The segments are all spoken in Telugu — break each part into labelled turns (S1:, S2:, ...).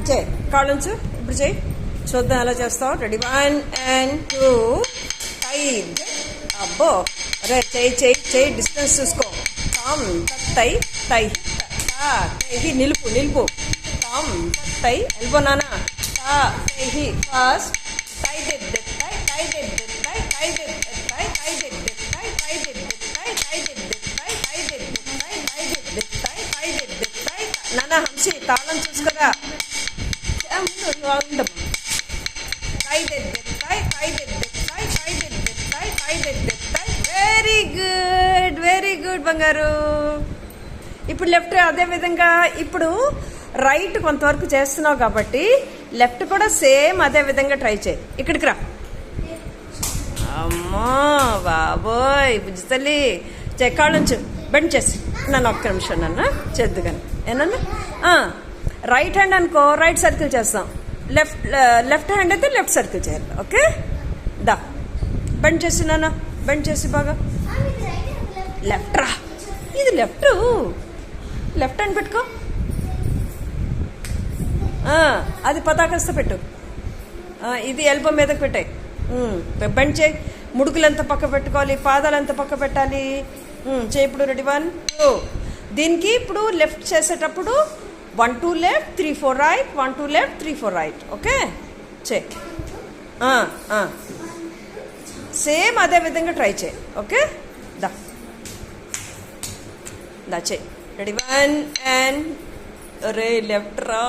S1: చే కాళ్ళుంచు ఇప్పుడు చేయి చూద్దాం ఎలా చేస్తావు. రెడీ 1 and 2 టై. అబ్బో అరే చేయి చేయి చేయి డిస్టెన్స్ చూసుకో. తాం తై తై తై నిలుపు నిలుపు. తాం తై ఎల్బో నానా తై ఫస్ట్ టై దెడ్ టై టై దెడ్ టై టై దెడ్ టై టై దెడ్ టై టై దెడ్ టై టై దెడ్ టై టై దెడ్ టై టై దెడ్ టై టై దెడ్ టై. నానా హంసి తాళం చూసుకోరా. వెరీ గుడ్ వెరీ గుడ్ బంగారు. ఇప్పుడు లెఫ్ట్ అదే విధంగా. ఇప్పుడు రైట్ కొంతవరకు చేస్తున్నావు కాబట్టి లెఫ్ట్ కూడా సేమ్ అదే విధంగా ట్రై చేయి. ఇక్కడికి రా. అమ్మో బాబోయ్ బుజ్జి తల్లి చెక్కాళ్ళుంచు బెండ్ చేసి. నన్ను ఒక్క నిమిషం నన్న చేద్దు కానీ ఏనన్నా. రైట్ హ్యాండ్ అనుకో రైట్ సర్కిల్ చేస్తాం. లెఫ్ట్ హ్యాండ్ అయితే లెఫ్ట్ సర్కిల్ చేయాలి. ఓకే దా బెండ్ చేసి నాన్న బెండ్ చేసి బాగా. లెఫ్ట్ రా. ఇది లెఫ్ట్ లెఫ్ట్ హ్యాండ్ పెట్టుకో. అది పతాకస్త పెట్టు. ఇది ఎల్బో మీదకి పెట్టాయి. బెండ్ చేయి. ముడుకులు ఎంత పక్క పెట్టుకోవాలి, పాదాలు ఎంత పక్క పెట్టాలి చేయి. ఇప్పుడు రెడీ 1 2. దీనికి ఇప్పుడు లెఫ్ట్ చేసేటప్పుడు 1 2 left 3 4 right 1 2 left 3 4 right. Okay చే సేమ్ అదే విధంగా ట్రై చేయి. ఓకే దా దా చేయి. రెడీ 1 and రే లెఫ్ట్ రా.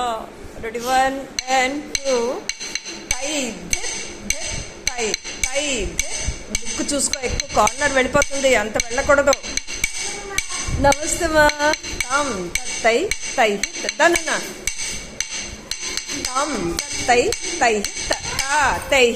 S1: రెడీ 1 and 2 టై టై టై. బుక్ చూసుకో ఎక్కువ కార్నర్ వెళ్ళిపోతుంది అంత వెళ్ళకూడదు. నమస్తే మా. తాం తై తై దానన్నా. తాం తై తై తై